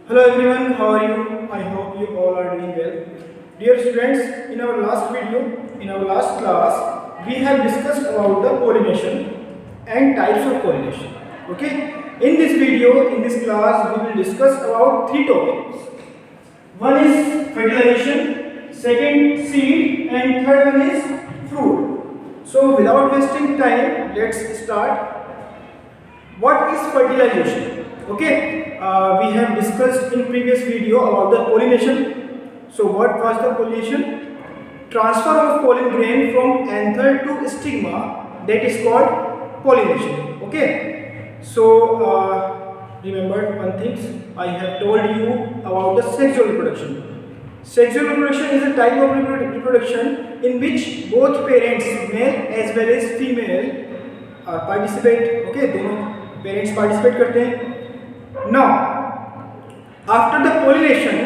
Hello everyone, how are you? I hope you all are doing well. Dear students, in our last class, we have discussed about the pollination and types of pollination. Okay? In this video, in this class, we will discuss about three topics. One is fertilization, second seed, and third one is fruit. So without wasting time, let's start. What is fertilization? Okay, we have discussed in previous video about the pollination. So what was the pollination? Transfer of pollen grain from anther to stigma, that is called pollination. Okay, so remember one thing, I have told you about the sexual reproduction. Sexual reproduction is a type of reproduction in which both parents, male as well as female, participate. Okay, दोनों parents participate करते हैं. Now after the pollination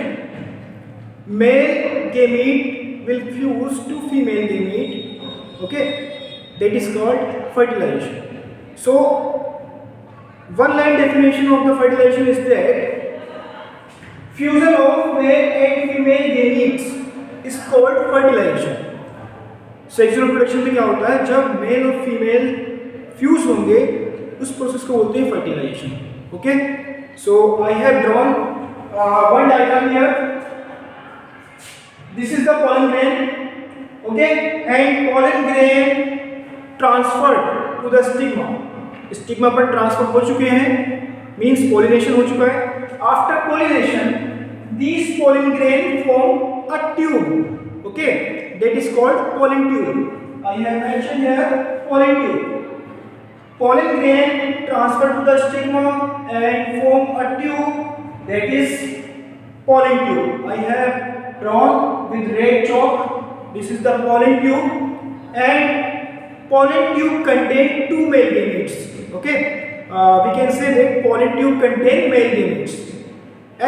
male gamete will fuse to female gamete. Okay, that is called fertilization. So one line definition of the fertilization is that fusion of male and female gametes is called fertilization. Sexual reproduction में क्या होता है, जब mail और female fuse होंगे उस process को बोलते हैं fertilization. Okay, so I have drawn one diagram here. This is the pollen grain. Okay, and pollen grain transferred to the stigma. Stigma पर ट्रांसफर हो चुके हैं, मींस पोलिनेशन हो चुका है. After pollination these pollen grain form a tube. Okay, that is called pollen tube. I have mentioned here pollen tube. Pollen grain transfer to the stigma and form a tube, that is pollen tube. I have drawn with red chalk. This is the pollen tube, and pollen tube contain two male gametes. Okay, we can say that pollen tube contain male gametes,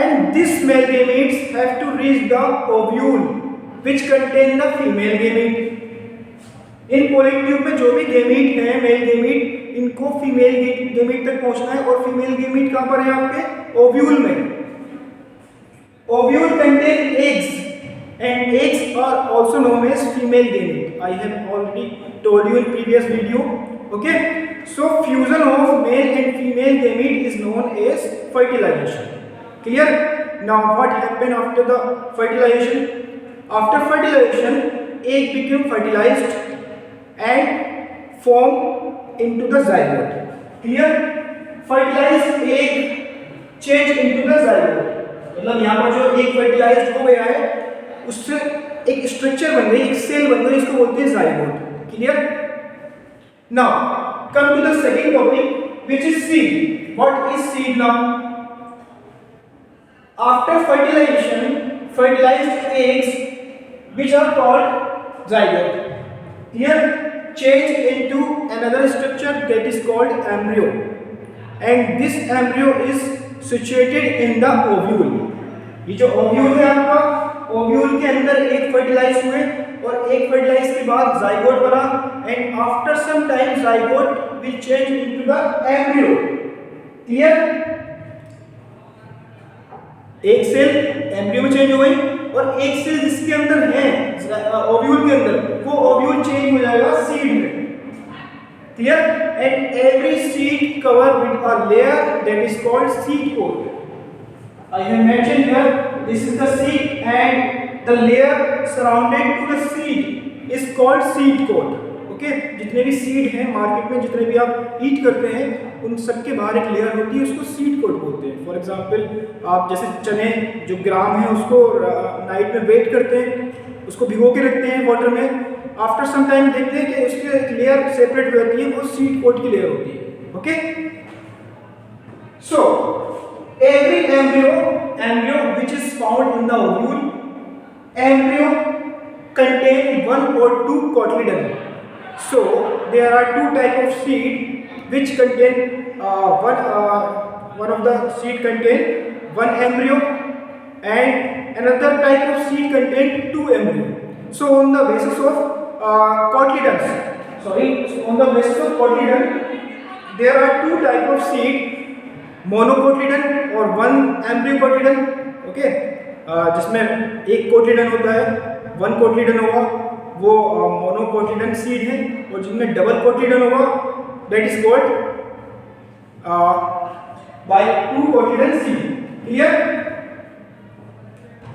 and this male gametes have to reach the ovule which contain the female gamete. In pollen tube में जो भी gamete है, male gamete, इनको female gamete तक पहुंचना है. और female gamete कहां पर है? आपके ओव्यूल में. Ovule contain eggs and eggs are also known as female gamete. I have already told you in previous video. Okay, so fusion of male and female gamete is known as fertilization. Clear? Now what happen after the fertilization? After fertilization egg become fertilized and form into the zygote. Clear? Fertilized egg change into the zygote. मतलब यहाँ पर जो egg fertilized हो गया है उससे एक structure बन गई, एक सेल बन गई, इसको बोलते हैं zygote. Clear? Now come to the second topic, which is seed. What is seed now? After fertilization, fertilized eggs which are called zygote, here change into another structure that is called embryo, and this embryo is situated in the ovule. ये जो ovule है आपका, ovule के अंदर एक fertilise हुए और एक फर्टिलाइज के बाद जाइगोट बना, and after some time zygote will change into the embryo. Clear? एक सेल एम्ब्रियो में चेंज हो गई और एक सेल जिसके अंदर है ओव्यूल के अंदर, वो ओव्यूल चेंज हो जाएगा सीड में. Clear? And every seed cover with a layer that is called seed coat. I have mentioned here this is the seed and the layer surrounded to the seed is called seed coat. Okay, जितने भी seed हैं market में, जितने भी आप ईट करते हैं, उन सब के बाहर एक लेयर होती है, उसको सीड कोट बोलते हैं. फॉर एग्जांपल, आप जैसे चने जो ग्राम है उसको नाइट में वेट करते हैं, उसको भिगो के रखते हैं वाटर में. आफ्टर सम टाइम देखते हैं कि उसकी एक लेयर सेपरेट हो जाती है, वो सीड कोट की लेयर होती है. Okay, so every embryo which is found in the ovule, embryo contain one or two cotyledon. So there are two type of seed which contain one of the seed contain one embryo and another type of seed contain two embryo. So on the basis of on the basis of cotyledon there are two type of seed, monocotyledon और 1 एम्ब्रियोकोटिडन, okay, जिसमें एक कोटिडन होता है, 1 कोटिडन होगा वो मोनोकोटिडन seed है, और जिनमें डबल कोटिडन होगा that is called by 2 cotyledon seed. Clear?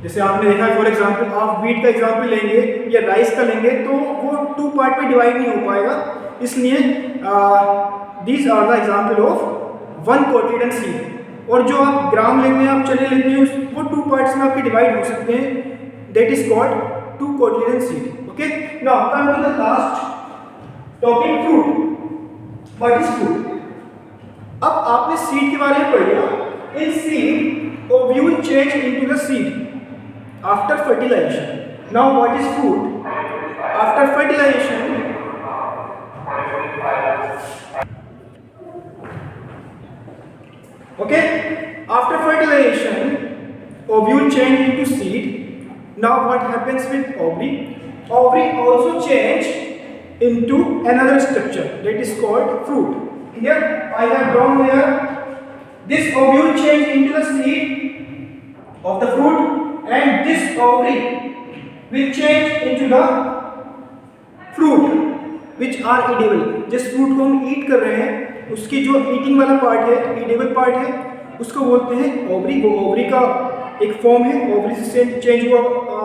जैसे आपने देखा फॉर एग्जांपल आप व्हीट का एग्जांपल लेंगे या राइस का लेंगे तो वो 2 पार्ट में डिवाइड नहीं हो पाएगा, इसलिए these are the example of 1 cotyledon seed. और जो आप ग्राम लेते हैं, आप चने लेते हैं, वो 2 पार्ट्स में आपके डिवाइड हो सकते हैं, that is called 2 cotyledon seed. Okay, now come to the last topic, fruit. What is fruit? अब आपने सीड के बारे में पढ़ा। In seed ovule change into the seed after fertilization. Now what is fruit? After fertilization, okay, after fertilization ovule change into seed. Now what happens with ovary? Ovary also change into another structure that is called fruit. Here I have drawn here this ovule change into the seed of the fruit, and this ovary will change into the fruit which are edible. जिस fruit को हम ईट कर रहे हैं उसकी जो eating वाला part है, एडिबल पार्ट है, उसको बोलते हैं ओवरी। वो ओवरी का एक फॉर्म है, ओवरी से चेंज हुआ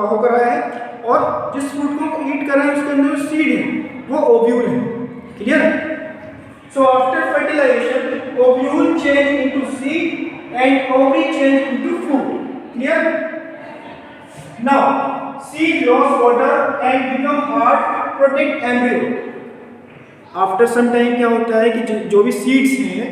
होकर आया है, और जिस फ्रूट को हम ईट कर रहे हैं उसके अंदर जो सीड है वो ओव्यूल है। Clear? So after fertilization ovule change into seed and ovary change into fruit. Clear? Now, seed lost water and become hard to protect embryo. After some time क्या होता है कि जो भी सीड्स हैं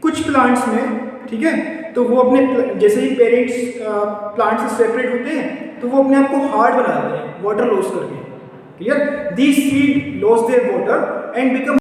कुछ प्लांट्स में, ठीक है, तो वो अपने जैसे ही पेरेंट्स प्लांट से सेपरेट होते हैं तो वो अपने आप को हार्ड बना देते हैं वाटर लॉस करके। Clear? These seed loss their water and become